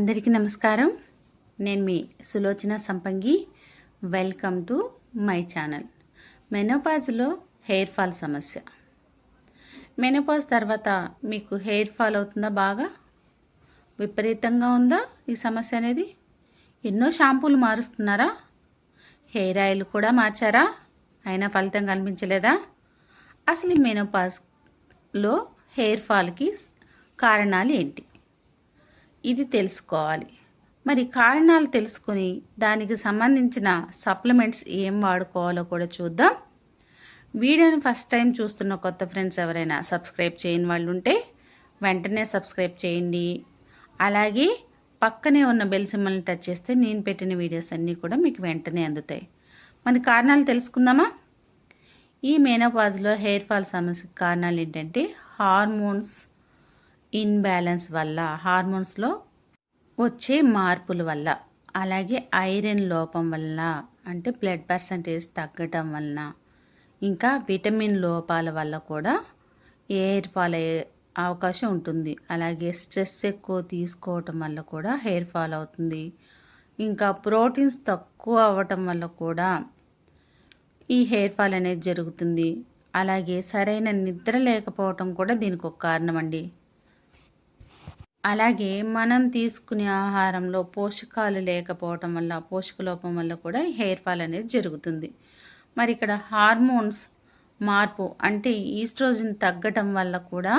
అందరికీ నమస్కారం. నేను మీ Sulochana Sampangi. Welcome to my channel. మెనోపాజ్లో హెయిర్ ఫాల్ సమస్య. మెనోపాజ్ తర్వాత మీకు హెయిర్ ఫాల్ అవుతుందా? బాగా విపరీతంగా ఉందా ఈ సమస్య అనేది? ఎన్నో షాంపూలు మారుస్తున్నారా? హెయిర్ ఆయిల్ కూడా మార్చారా? అయినా ఫలితం కనిపించలేదా? అసలు ఈ మెనోపాజ్లో హెయిర్ ఫాల్కి కారణాలు ఏంటి? ఇది తెలుసుకోవాలి. మరి కారణాలు తెలుసుకొని దానికి సంబంధించిన సప్లిమెంట్స్ ఏం వాడుకోవాలో కూడా చూద్దాం. వీడియోని ఫస్ట్ టైం చూస్తున్న కొత్త ఫ్రెండ్స్ ఎవరైనా సబ్స్క్రైబ్ చేయని వాళ్ళు ఉంటే వెంటనే సబ్స్క్రైబ్ చేయండి. అలాగే పక్కనే ఉన్న బెల్ సింబల్ని టచ్ చేస్తే నేను పెట్టిన వీడియోస్ అన్నీ కూడా మీకు వెంటనే అందుతాయి. మన కారణాలు తెలుసుకుందామా? ఈ మెనోపాజ్లో హెయిర్ ఫాల్ సమస్యకు కారణాలు ఏంటంటే హార్మోన్స్ ఇన్బ్యాలెన్స్ వల్ల, హార్మోన్స్లో వచ్చే మార్పుల వల్ల, అలాగే ఐరన్ లోపం వల్ల, అంటే బ్లడ్ పర్సంటేజ్ తగ్గటం వలన, ఇంకా విటమిన్ లోపాల వల్ల కూడా హెయిర్ ఫాల్ అయ్యే అవకాశం ఉంటుంది. అలాగే స్ట్రెస్ ఎక్కువ తీసుకోవటం వల్ల కూడా హెయిర్ ఫాల్ అవుతుంది. ఇంకా ప్రోటీన్స్ తక్కువ అవ్వటం వల్ల కూడా ఈ హెయిర్ ఫాల్ అనేది జరుగుతుంది. అలాగే సరైన నిద్ర లేకపోవటం కూడా దీనికి ఒక కారణం అండి. అలాగే మనం తీసుకునే ఆహారంలో పోషకాలు లేకపోవటం వల్ల, పోషక లోపం వల్ల కూడా హెయిర్ ఫాల్ అనేది జరుగుతుంది. మరి ఇక్కడ హార్మోన్స్ మార్పు అంటే ఈస్ట్రోజన్ తగ్గటం వల్ల కూడా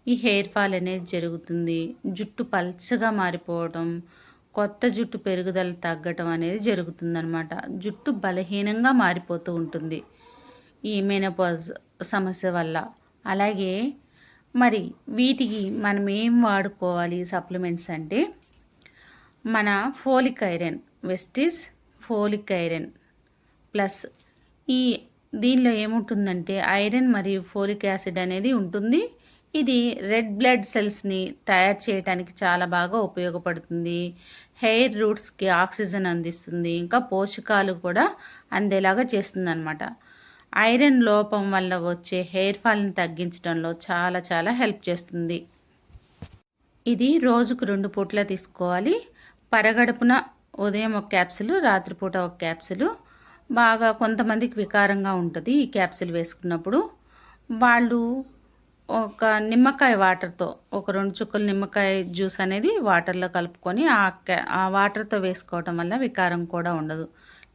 ఈ హెయిర్ ఫాల్ అనేది జరుగుతుంది. జుట్టు పల్చగా మారిపోవటం, కొత్త జుట్టు పెరుగుదల తగ్గటం అనేది జరుగుతుందన్నమాట. జుట్టు బలహీనంగా మారిపోతూ ఉంటుంది ఈ మెనోపాజ్ సమస్య వల్ల. అలాగే మరి వీటికి మనం ఏం వాడుకోవాలి సప్లిమెంట్స్ అంటే, మన ఫోలిక్ ఐరన్, వెస్టిస్ ఫోలిక్ ఐరన్ ప్లస్, ఈ దీనిలో ఏముంటుందంటే ఐరన్ మరియు ఫోలిక్ యాసిడ్ అనేది ఉంటుంది. ఇది రెడ్ బ్లడ్ సెల్స్ని తయారు చేయడానికి చాలా బాగా ఉపయోగపడుతుంది. హెయిర్ రూట్స్కి ఆక్సిజన్ అందిస్తుంది. ఇంకా పోషకాలు కూడా అందేలాగా చేస్తుంది అన్నమాట. ఐరన్ లోపం వల్ల వచ్చే హెయిర్ ఫాల్ని తగ్గించడంలో చాలా చాలా హెల్ప్ చేస్తుంది. ఇది రోజుకు 2 పూట్ల తీసుకోవాలి. పరగడుపున ఉదయం ఒక క్యాప్సులు, రాత్రిపూట ఒక క్యాప్సులు. బాగా కొంతమందికి వికారంగా ఉంటుంది ఈ క్యాప్సుల్ వేసుకున్నప్పుడు. వాళ్ళు ఒక నిమ్మకాయ వాటర్తో, ఒక 2 చుక్కలు నిమ్మకాయ జ్యూస్ అనేది వాటర్లో కలుపుకొని ఆ వాటర్తో వేసుకోవటం వల్ల వికారం కూడా ఉండదు.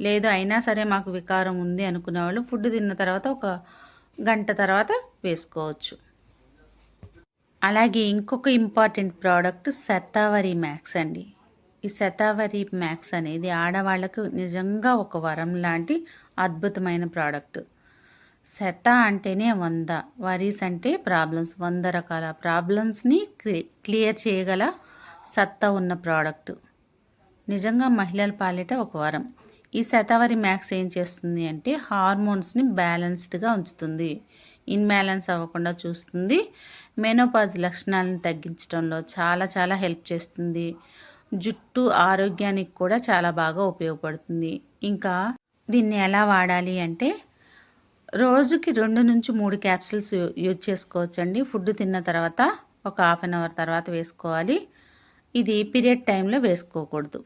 లేదు అయినా సరే మాకు వికారం ఉంది అనుకునే వాళ్ళు ఫుడ్ తిన్న తర్వాత ఒక గంట తర్వాత వేసుకోవచ్చు. అలాగే ఇంకొక ఇంపార్టెంట్ ప్రోడక్ట్ శతావరి మ్యాక్స్ అండి. ఈ శతావరి మ్యాక్స్ అనేది ఆడవాళ్లకు నిజంగా ఒక వరం లాంటి అద్భుతమైన ప్రోడక్ట్. శత అంటేనే 100, వరీస్ అంటే ప్రాబ్లమ్స్, 100 రకాల ప్రాబ్లమ్స్ని క్లియర్ చేయగల సత్తా ఉన్న ప్రోడక్ట్. నిజంగా మహిళల పాలిట ఒక వరం. ఈ శతావరి మ్యాక్స్ ఏం చేస్తుంది అంటే హార్మోన్స్ని బ్యాలెన్స్డ్గా ఉంచుతుంది, ఇన్బ్యాలెన్స్ అవ్వకుండా చూస్తుంది. మెనోపాజ్ లక్షణాలను తగ్గించడంలో చాలా చాలా హెల్ప్ చేస్తుంది. జుట్టు ఆరోగ్యానికి కూడా చాలా బాగా ఉపయోగపడుతుంది. ఇంకా దీన్ని ఎలా వాడాలి అంటే రోజుకి 2 నుంచి 3 క్యాప్సిల్స్ యూజ్ చేసుకోవచ్చండి. ఫుడ్ తిన్న తర్వాత ఒక హాఫ్ అన్ అవర్ తర్వాత వేసుకోవాలి. ఇది పీరియడ్ టైంలో వేసుకోకూడదు.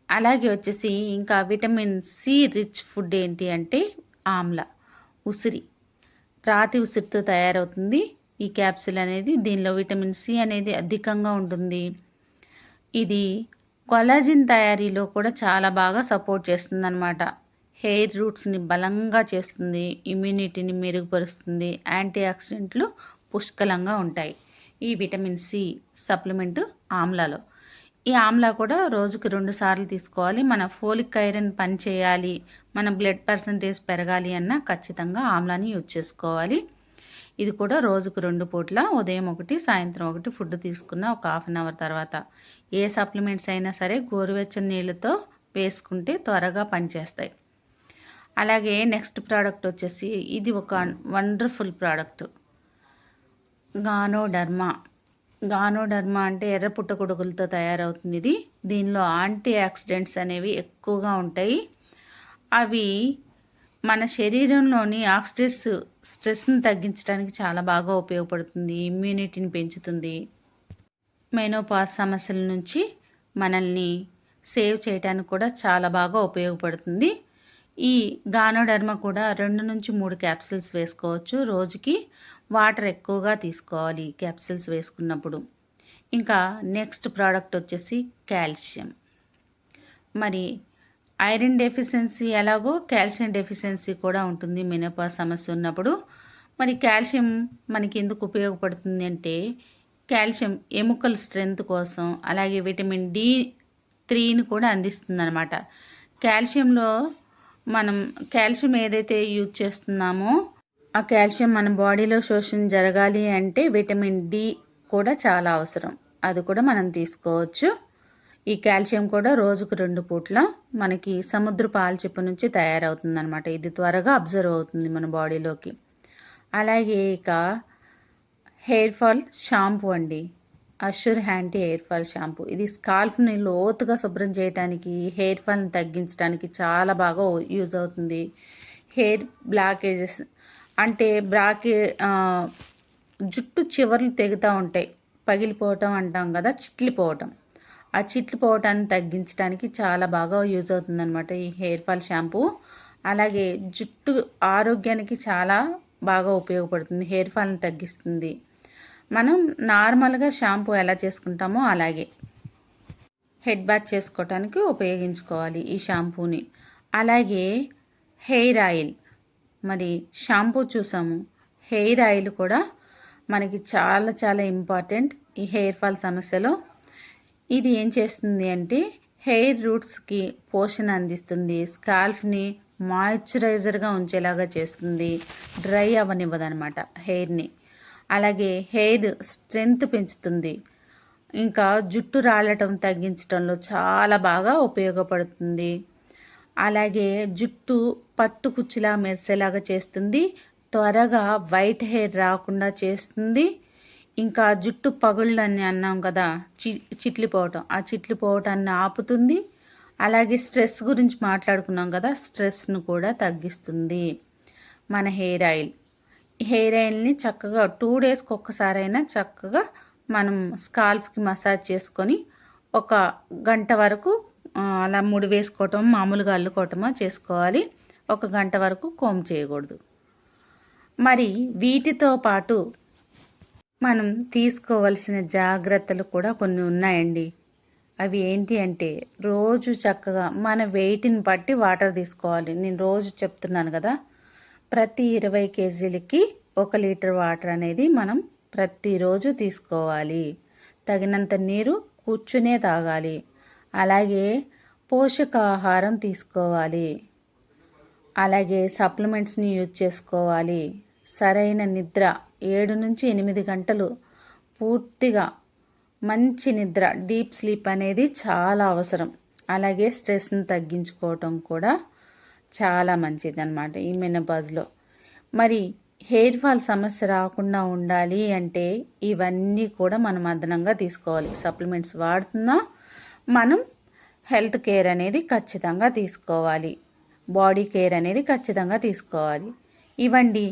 అలాగే వచ్చేసి ఇంకా విటమిన్ సి రిచ్ ఫుడ్ ఏంటి అంటే ఆమ్ల, ఉసిరి, రాతి ఉసిరితో తయారవుతుంది ఈ క్యాప్సిల్ అనేది. దీనిలో విటమిన్ సి అనేది అధికంగా ఉంటుంది. ఇది కొలాజిన్ తయారీలో కూడా చాలా బాగా సపోర్ట్ చేస్తుంది అన్నమాట. హెయిర్ రూట్స్ని బలంగా చేస్తుంది, ఇమ్యూనిటీని మెరుగుపరుస్తుంది, యాంటీ ఆక్సిడెంట్లు పుష్కలంగా ఉంటాయి ఈ విటమిన్ సి సప్లిమెంటు ఆమ్లాలో. ఈ ఆమ్లా కూడా రోజుకు 2 సార్లు తీసుకోవాలి. మన ఫోలిక్ ఐరన్ పని చేయాలి, మన బ్లడ్ పర్సంటేజ్ పెరగాలి అన్నా ఖచ్చితంగా ఆమ్లాని యూజ్ చేసుకోవాలి. ఇది కూడా రోజుకు 2 పూట్ల, ఉదయం 1, సాయంత్రం 1 ఫుడ్ తీసుకున్న ఒక హాఫ్ అన్ అవర్ తర్వాత. ఏ సప్లిమెంట్స్ అయినా సరే గోరువెచ్చని నీళ్ళతో వేసుకుంటే త్వరగా పనిచేస్తాయి. అలాగే నెక్స్ట్ ప్రోడక్ట్ వచ్చేసి ఇది ఒక వండర్ఫుల్ ప్రోడక్ట్, గానోడర్మా అంటే ఎర్ర పుట్టగొడుగులతో తయారవుతుంది ఇది. దీనిలో యాంటీ ఆక్సిడెంట్స్ అనేవి ఎక్కువగా ఉంటాయి. అవి మన శరీరంలోని స్ట్రెస్ని తగ్గించడానికి చాలా బాగా ఉపయోగపడుతుంది, ఇమ్యూనిటీని పెంచుతుంది. మెనోపాజ్ సమస్యల నుంచి మనల్ని సేవ్ చేయడానికి కూడా చాలా బాగా ఉపయోగపడుతుంది. ఈ గానోడర్మా కూడా 2 నుంచి 3 క్యాప్సిల్స్ వేసుకోవచ్చు రోజుకి. వాటర్ ఎక్కువగా తీసుకోవాలి ఈ క్యాప్సిల్స్ వేసుకున్నప్పుడు. ఇంకా నెక్స్ట్ ప్రోడక్ట్ వచ్చేసి కాల్షియం. మరి ఐరన్ డెఫిషియన్సీ ఎలాగో కాల్షియం డెఫిషియన్సీ కూడా ఉంటుంది మెనోపాజ్ సమస్య ఉన్నప్పుడు. మరి కాల్షియం మనకి ఎందుకు ఉపయోగపడుతుంది అంటే, కాల్షియం ఎముకల స్ట్రెంగ్త్ కోసం, అలాగే విటమిన్ D3ని కూడా అందిస్తుంది అనమాట. కాల్షియంలో మనం కాల్షియం ఏదైతే యూజ్ చేస్తున్నామో ఆ కాల్షియం మన బాడీలో శోషణ జరగాలి అంటే విటమిన్ D కూడా చాలా అవసరం. అది కూడా మనం తీసుకోవచ్చు. ఈ కాల్షియం కూడా రోజుకు 2 పూట్ల మనకి సముద్ర పాలచిప్ప నుంచి తయారవుతుంది అనమాట. ఇది త్వరగా అబ్జర్వ్ అవుతుంది మన బాడీలోకి. అలాగే ఇక హెయిర్ ఫాల్ షాంపూ అండి, assure anti hair fall shampoo. ఇది స్కాల్ఫ్ని లోతుగా శుభ్రం చేయడానికి, హెయిర్ ఫాల్ని తగ్గించడానికి చాలా బాగా యూజ్ అవుతుంది. హెయిర్ బ్లాకేజెస్ అంటే జుట్టు చివర్లు తెగుతూ ఉంటాయి, పగిలిపోవటం అంటాం కదా, చిట్లిపోవటం. ఆ చిట్లిపోవటాన్ని తగ్గించడానికి చాలా బాగా యూజ్ అవుతుందన్నమాట ఈ హెయిర్ ఫాల్ షాంపూ. అలాగే జుట్టు ఆరోగ్యానికి చాలా బాగా ఉపయోగపడుతుంది, హెయిర్ ఫాల్ని తగ్గిస్తుంది. మనం నార్మల్గా షాంపూ ఎలా చేసుకుంటామో అలాగే హెడ్ బాత్ చేసుకోవటానికి ఉపయోగించుకోవాలి ఈ షాంపూని. అలాగే హెయిర్ ఆయిల్, మరి షాంపూ చూసాము, హెయిర్ ఆయిల్ కూడా మనకి చాలా చాలా ఇంపార్టెంట్ ఈ హెయిర్ ఫాల్ సమస్యలో. ఇది ఏం చేస్తుంది అంటే హెయిర్ రూట్స్కి పోషణ అందిస్తుంది, స్కాల్ఫ్ని మాయిశ్చరైజర్గా ఉంచేలాగా చేస్తుంది, డ్రై అవ్వనివ్వదనమాట హెయిర్ని. అలాగే హెయిర్ స్ట్రెంగ్త్ పెంచుతుంది. ఇంకా జుట్టు రాలటం తగ్గించడంలో చాలా బాగా ఉపయోగపడుతుంది. అలాగే జుట్టు పట్టు కుచ్చులా మెరిసేలాగా చేస్తుంది, త్వరగా వైట్ హెయిర్ రాకుండా చేస్తుంది. ఇంకా జుట్టు పగుళ్ళని అన్నాం కదా, చిట్లిపోవటం, ఆ చిట్లిపోవటాన్ని ఆపుతుంది. అలాగే స్ట్రెస్ గురించి మాట్లాడుకున్నాం కదా, స్ట్రెస్ను కూడా తగ్గిస్తుంది మన హెయిర్ ఆయిల్. హెయిర్ ఆయిల్ని చక్కగా 2 డేస్కి ఒక్కసారైనా చక్కగా మనం స్కాల్ఫ్కి మసాజ్ చేసుకొని 1 గంట వరకు అలా ముడి వేసుకోవటం, మామూలుగా అల్లుకోవటమో చేసుకోవాలి. 1 గంట వరకు కోమ్ చేయకూడదు. మరి వీటితో పాటు మనం తీసుకోవలసిన జాగ్రత్తలు కూడా కొన్ని ఉన్నాయండి. అవి ఏంటి అంటే, రోజు చక్కగా మన వెయిట్ని బట్టి వాటర్ తీసుకోవాలి. నేను రోజు చెప్తున్నాను కదా, ప్రతి 20 కేజీలకి 1 లీటర్ వాటర్ అనేది మనం ప్రతిరోజు తీసుకోవాలి. తగినంత నీరు కూర్చునే తాగాలి. అలాగే పోషకాహారం తీసుకోవాలి. అలాగే సప్లిమెంట్స్ని యూజ్ చేసుకోవాలి. సరైన నిద్ర 7 నుంచి 8 గంటలు పూర్తిగా మంచి నిద్ర, డీప్ స్లీప్ అనేది చాలా అవసరం. అలాగే స్ట్రెస్ని తగ్గించుకోవటం కూడా చాలా మంచిది అన్నమాట ఈ మెనోపాజ్లో. మరి హెయిర్ ఫాల్ సమస్య రాకుండా ఉండాలి అంటే ఇవన్నీ కూడా మనం అదనంగా తీసుకోవాలి. సప్లిమెంట్స్ వాడుతున్నా మనం హెల్త్ కేర్ అనేది ఖచ్చితంగా తీసుకోవాలి, బాడీ కేర్ అనేది ఖచ్చితంగా తీసుకోవాలి. ఇవండి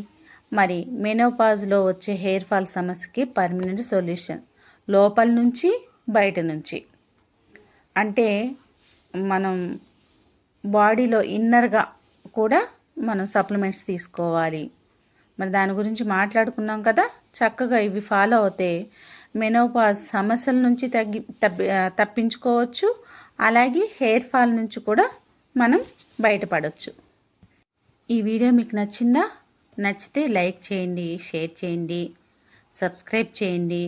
మరి మెనోపాజ్లో వచ్చే హెయిర్ ఫాల్ సమస్యకి పర్మనెంట్ సొల్యూషన్, లోపల నుంచి బయట నుంచి. అంటే మనం బాడీలో ఇన్నర్గా కూడా మనం సప్లిమెంట్స్ తీసుకోవాలి. మరి దాని గురించి మాట్లాడుకున్నాం కదా, చక్కగా ఇవి ఫాలో అవుతే మెనోపాజ్ సమస్యల నుంచి తప్పించుకోవచ్చు. అలాగే హెయిర్ ఫాల్ నుంచి కూడా మనం బయటపడవచ్చు. ఈ వీడియో మీకు నచ్చిందా? నచ్చితే లైక్ చేయండి, షేర్ చేయండి, సబ్స్క్రైబ్ చేయండి,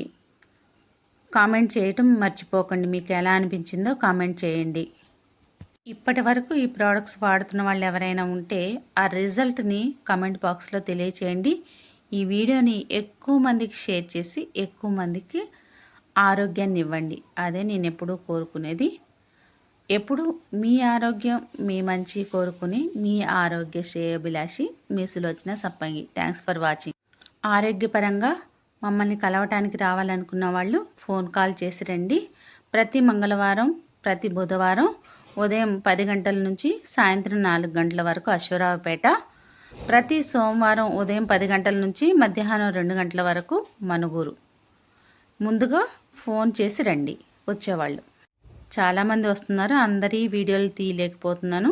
కామెంట్ చేయటం మర్చిపోకండి. మీకు ఎలా అనిపించిందో కామెంట్ చేయండి. ఇప్పటి వరకు ఈ ప్రోడక్ట్స్ వాడుతున్న వాళ్ళు ఎవరైనా ఉంటే ఆ రిజల్ట్ని కామెంట్ బాక్స్లో తెలియచేయండి. ఈ వీడియోని ఎక్కువ మందికి షేర్ చేసి ఎక్కువ మందికి ఆరోగ్యాన్ని ఇవ్వండి. అదే నేను ఎప్పుడూ కోరుకునేది. ఎప్పుడు మీ ఆరోగ్యం, మీ మంచి కోరుకుని మీ ఆరోగ్య శ్రేయోభిలాషి మీ Sulochana Sappangi. Thanks for watching. ఆరోగ్యపరంగా మమ్మల్ని కలవటానికి రావాలనుకున్న వాళ్ళు ఫోన్ కాల్ చేసి రండి. ప్రతి మంగళవారం, ప్రతి బుధవారం ఉదయం 10 గంటల నుంచి సాయంత్రం 4 గంటల వరకు అశ్వరావుపేట. ప్రతి సోమవారం ఉదయం 10 గంటల నుంచి మధ్యాహ్నం 2 గంటల వరకు మనుగూరు. ముందుగా ఫోన్ చేసి రండి వచ్చేవాళ్ళు. చాలామంది వస్తున్నారు, అందరి వీడియోలు తీయలేకపోతున్నాను.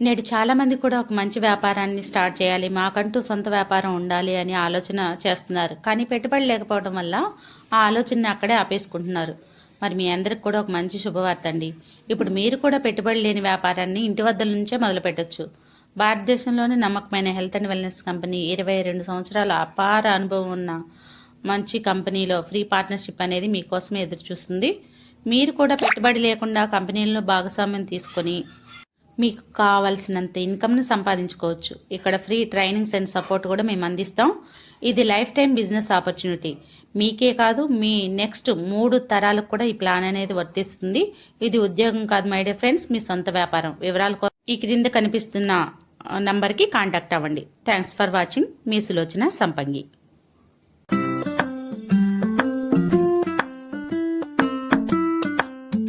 నేడు చాలామంది కూడా ఒక మంచి వ్యాపారాన్ని స్టార్ట్ చేయాలి, మాకంటూ సొంత వ్యాపారం ఉండాలి అని ఆలోచన చేస్తున్నారు. కానీ పెట్టుబడి లేకపోవడం వల్ల ఆ ఆలోచనని అక్కడే ఆపేసుకుంటున్నారు. మరి మీ అందరికి కూడా ఒక మంచి శుభవార్త అండి. ఇప్పుడు మీరు కూడా పెట్టుబడి లేని వ్యాపారాన్ని ఇంటి వద్ద నుంచే మొదలు పెట్టొచ్చు. భారతదేశంలోని నమ్మకమైన హెల్త్ అండ్ వెల్నెస్ కంపెనీ 22 సంవత్సరాల అపార అనుభవం ఉన్న మంచి కంపెనీలో ఫ్రీ పార్ట్నర్షిప్ అనేది మీకోసమే ఎదురు చూస్తుంది. మీరు కూడా పెట్టుబడి లేకుండా కంపెనీలను భాగస్వామ్యం తీసుకొని మీకు కావాల్సినంత ఇన్కమ్ని సంపాదించుకోవచ్చు. ఇక్కడ ఫ్రీ ట్రైనింగ్స్ అండ్ సపోర్ట్ కూడా మేము అందిస్తాం. ఇది లైఫ్ టైం బిజినెస్ ఆపర్చునిటీ. మీకే కాదు, మీ నెక్స్ట్ 3 తరాలకు కూడా ఈ ప్లాన్ అనేది వర్తిస్తుంది. ఇది ఉద్యోగం కాదు మై డియర్ ఫ్రెండ్స్, మీ సొంత వ్యాపారం. వివరాల కోసం ఈ క్రింద కనిపిస్తున్న నంబర్కి కాంటాక్ట్ అవ్వండి. Thanks for watching. మీ సులోచన సంపంగి.